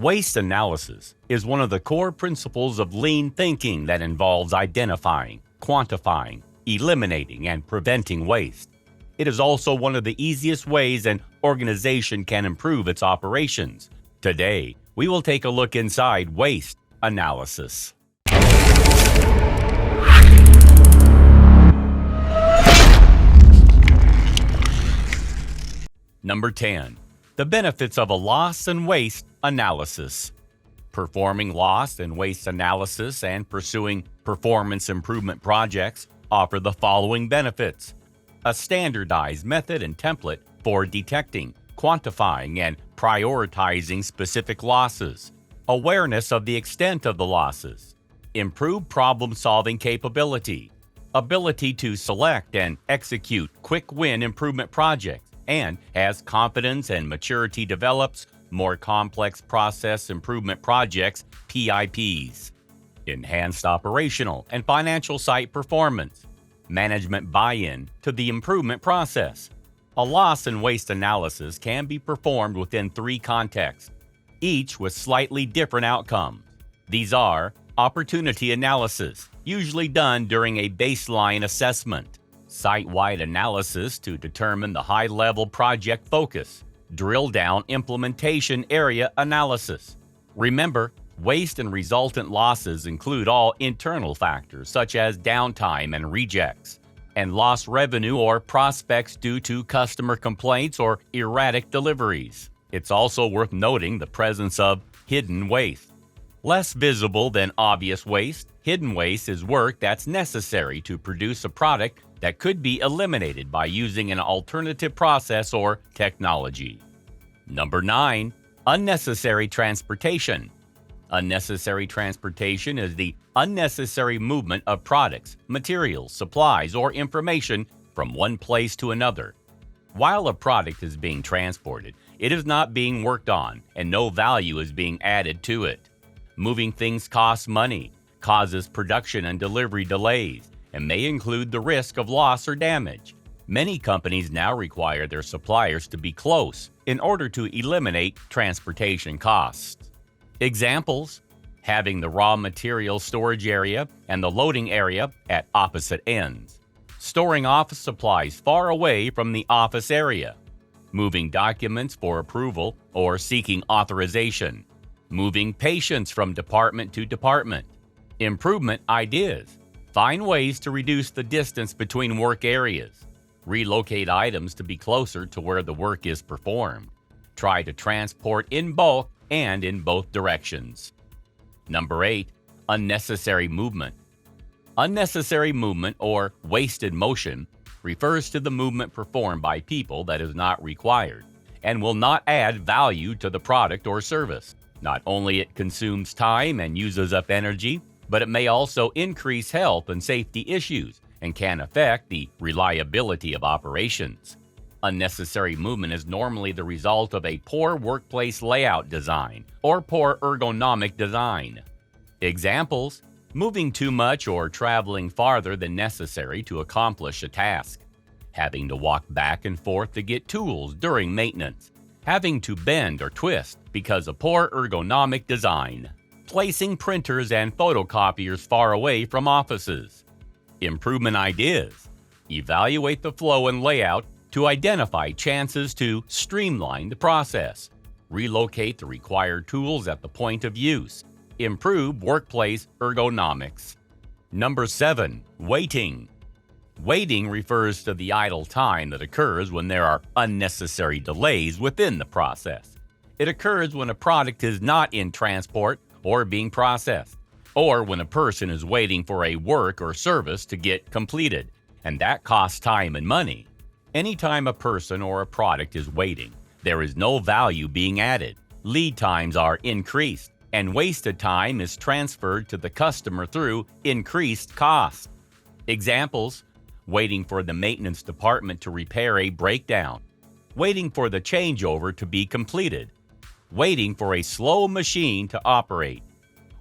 Waste analysis is one of the core principles of lean thinking that involves identifying, quantifying, eliminating, and preventing waste. It is also one of the easiest ways an organization can improve its operations. Today, we will take a look inside waste analysis. Number 10. The benefits of a loss and waste analysis. Performing loss and waste analysis and pursuing performance improvement projects offer the following benefits: a standardized method and template for detecting, quantifying, and prioritizing specific losses, awareness of the extent of the losses, improved problem-solving capability, ability to select and execute quick-win improvement projects, and as confidence and maturity develops, more complex process improvement projects, PIPs, enhanced operational and financial site performance, management buy-in to the improvement process. A loss and waste analysis can be performed within 3 contexts, each with slightly different outcomes. These are opportunity analysis, usually done during a baseline assessment, site-wide analysis to determine the high-level project focus, drill-down implementation area analysis. Remember, waste and resultant losses include all internal factors such as downtime and rejects, and lost revenue or prospects due to customer complaints or erratic deliveries. It's also worth noting the presence of hidden waste. Less visible than obvious waste, hidden waste is work that's necessary to produce a product that could be eliminated by using an alternative process or technology. Number 9. Unnecessary transportation. Unnecessary transportation is the unnecessary movement of products, materials, supplies, or information from one place to another. While a product is being transported, it is not being worked on, and no value is being added to it. Moving things costs money, causes production and delivery delays, and may include the risk of loss or damage. Many companies now require their suppliers to be close in order to eliminate transportation costs. Examples: having the raw material storage area and the loading area at opposite ends, storing office supplies far away from the office area, moving documents for approval or seeking authorization, moving patients from department to department. Improvement ideas: find ways to reduce the distance between work areas. Relocate items to be closer to where the work is performed. Try to transport in bulk and in both directions. Number 8. Unnecessary movement. Unnecessary movement or wasted motion refers to the movement performed by people that is not required and will not add value to the product or service. Not only it consumes time and uses up energy, but it may also increase health and safety issues and can affect the reliability of operations. Unnecessary movement is normally the result of a poor workplace layout design or poor ergonomic design. Examples: moving too much or traveling farther than necessary to accomplish a task, having to walk back and forth to get tools during maintenance, having to bend or twist because of poor ergonomic design, placing printers and photocopiers far away from offices. Improvement ideas: evaluate the flow and layout to identify chances to streamline the process, relocate the required tools at the point of use, improve workplace ergonomics. Number 7. Waiting. Waiting refers to the idle time that occurs when there are unnecessary delays within the process. It occurs when a product is not in transport or being processed, or when a person is waiting for a work or service to get completed, and that costs time and money. Anytime a person or a product is waiting, there is no value being added. Lead times are increased, and wasted time is transferred to the customer through increased cost. Examples: waiting for the maintenance department to repair a breakdown, waiting for the changeover to be completed, waiting for a slow machine to operate,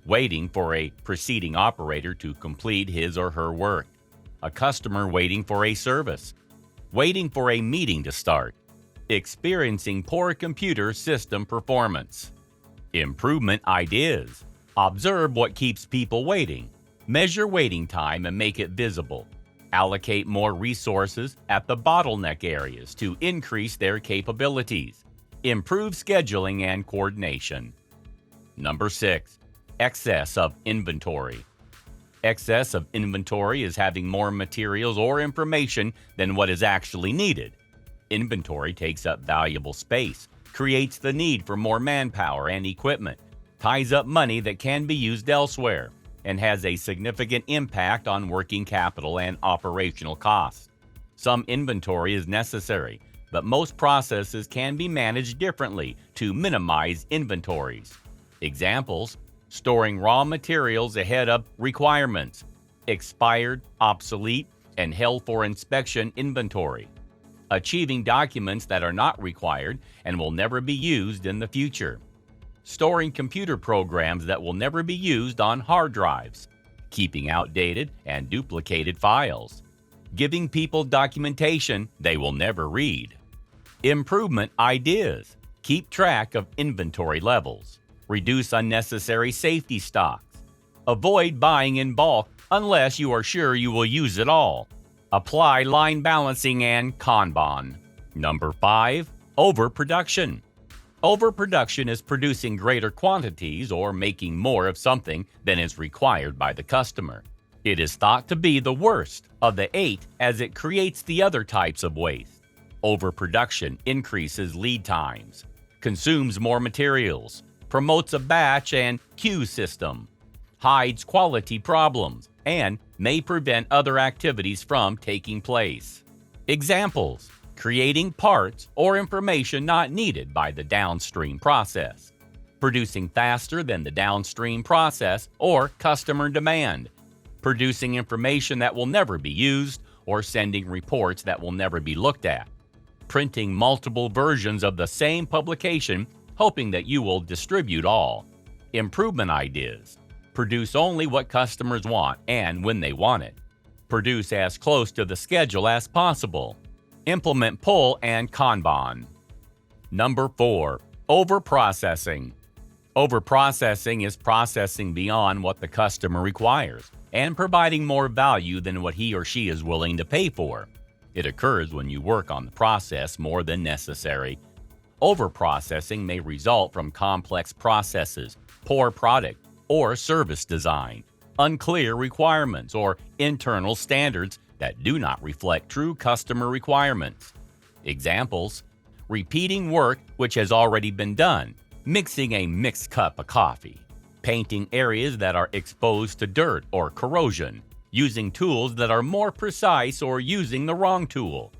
waiting for a preceding operator to complete his or her work, a customer waiting for a service, waiting for a meeting to start, experiencing poor computer system performance. Improvement ideas. Observe what keeps people waiting. Measure waiting time and make it visible. Allocate more resources at the bottleneck areas to increase their capabilities. Improve scheduling and coordination. Number 6. Excess of inventory. Excess of inventory is having more materials or information than what is actually needed. Inventory takes up valuable space, creates the need for more manpower and equipment, ties up money that can be used elsewhere, and has a significant impact on working capital and operational costs. Some inventory is necessary, but most processes can be managed differently to minimize inventories. Examples: storing raw materials ahead of requirements, expired, obsolete, and held for inspection inventory, achieving documents that are not required and will never be used in the future, storing computer programs that will never be used on hard drives, keeping outdated and duplicated files, giving people documentation they will never read. Improvement ideas. Keep track of inventory levels. Reduce unnecessary safety stocks. Avoid buying in bulk unless you are sure you will use it all. Apply line balancing and Kanban. Number 5. Overproduction. Overproduction is producing greater quantities or making more of something than is required by the customer. It is thought to be the worst of the 8 as it creates the other types of waste. Overproduction increases lead times, consumes more materials, promotes a batch and queue system, hides quality problems, and may prevent other activities from taking place. Examples: creating parts or information not needed by the downstream process, producing faster than the downstream process or customer demand, producing information that will never be used or sending reports that will never be looked at, printing multiple versions of the same publication hoping that you will distribute all. Improvement ideas. Produce only what customers want and when they want it. Produce as close to the schedule as possible. Implement pull and Kanban. Number 4. Overprocessing. Overprocessing is processing beyond what the customer requires and providing more value than what he or she is willing to pay for. It occurs when you work on the process more than necessary. Overprocessing may result from complex processes, poor product or service design, unclear requirements, or internal standards that do not reflect true customer requirements. Examples: repeating work which has already been done, mixing a mixed cup of coffee, painting areas that are exposed to dirt or corrosion, using tools that are more precise or using the wrong tool,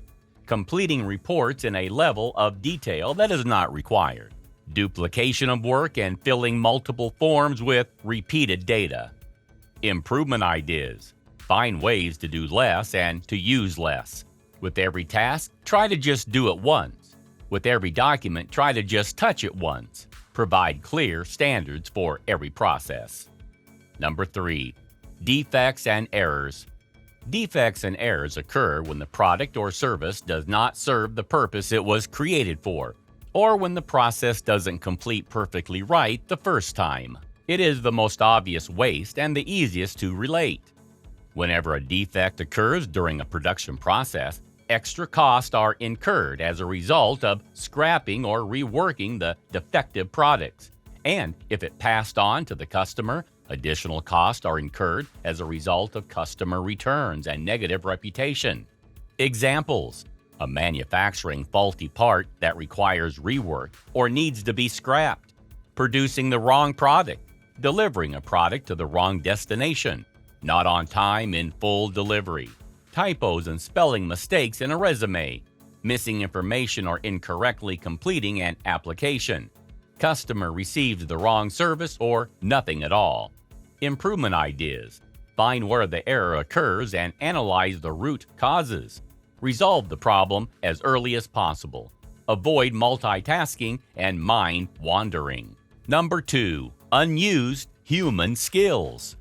completing reports in a level of detail that is not required, duplication of work and filling multiple forms with repeated data. Improvement ideas. Find ways to do less and to use less. With every task, try to just do it once. With every document, try to just touch it once. Provide clear standards for every process. Number 3. Defects and errors. Defects and errors occur when the product or service does not serve the purpose it was created for, or when the process doesn't complete perfectly right the first time. It is the most obvious waste and the easiest to relate. Whenever a defect occurs during a production process, extra costs are incurred as a result of scrapping or reworking the defective products. And if it passed on to the customer, additional costs are incurred as a result of customer returns and negative reputation. Examples: a manufacturing faulty part that requires rework or needs to be scrapped, producing the wrong product, delivering a product to the wrong destination, not on time in full delivery, typos and spelling mistakes in a resume, missing information or incorrectly completing an application, customer received the wrong service or nothing at all. Improvement ideas. Find where the error occurs and analyze the root causes. Resolve the problem as early as possible. Avoid multitasking and mind wandering. Number 2. Unused human skills.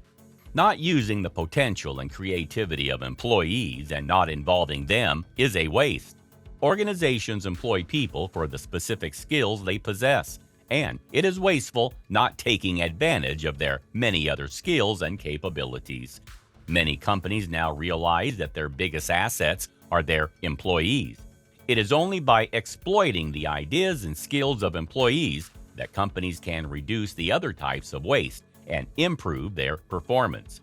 Not using the potential and creativity of employees and not involving them is a waste. Organizations employ people for the specific skills they possess and it is wasteful not taking advantage of their many other skills and capabilities. Many companies now realize that their biggest assets are their employees. It is only by exploiting the ideas and skills of employees that companies can reduce the other types of waste and improve their performance.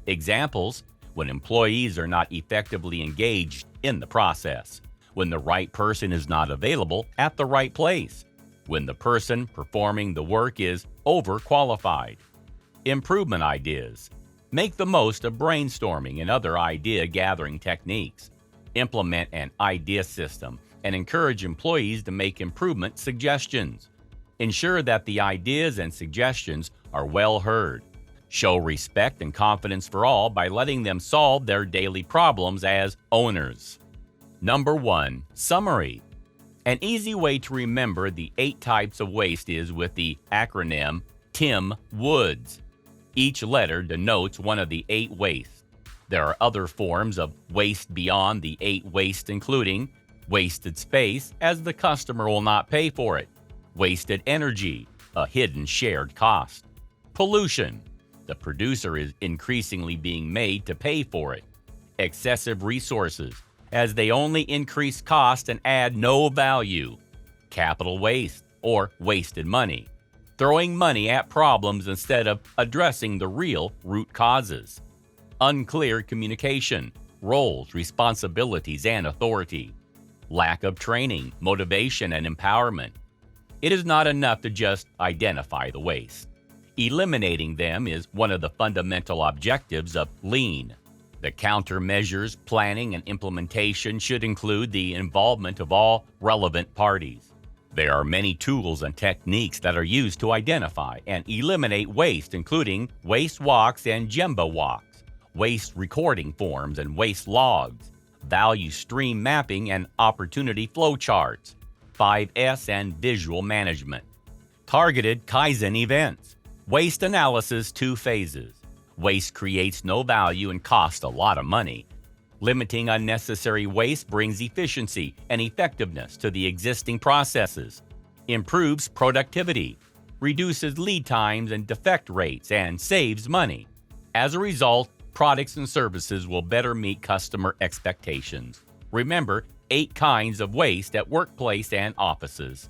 Examples: when employees are not effectively engaged in the process, when the right person is not available at the right place, when the person performing the work is overqualified. Improvement ideas: make the most of brainstorming and other idea gathering techniques. Implement an idea system and encourage employees to make improvement suggestions. Ensure that the ideas and suggestions are well heard. Show respect and confidence for all by letting them solve their daily problems as owners. Number 1. Summary. An easy way to remember the 8 types of waste is with the acronym TIM Woods. Each letter denotes one of the 8 wastes. There are other forms of waste beyond the 8 wastes, including wasted space, as the customer will not pay for it; wasted energy, a hidden shared cost; pollution, the producer is increasingly being made to pay for it; excessive resources, as they only increase cost and add no value; capital waste, or wasted money, throwing money at problems instead of addressing the real root causes; unclear communication, roles, responsibilities, and authority; lack of training, motivation, and empowerment. It is not enough to just identify the waste. Eliminating them is one of the fundamental objectives of Lean. The countermeasures, planning, and implementation should include the involvement of all relevant parties. There are many tools and techniques that are used to identify and eliminate waste, including waste walks and Gemba walks, waste recording forms and waste logs, value stream mapping and opportunity flow charts, 5S and visual management. Targeted Kaizen events. Waste analysis 2 phases. Waste creates no value and costs a lot of money. Limiting unnecessary waste brings efficiency and effectiveness to the existing processes, improves productivity, reduces lead times and defect rates, and saves money. As a result, products and services will better meet customer expectations. Remember, 8 kinds of waste at workplace and offices.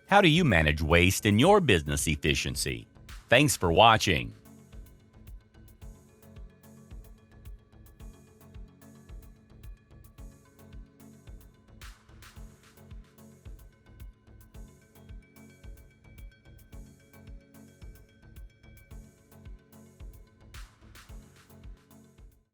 How do you manage waste in your business efficiency? Thanks for watching.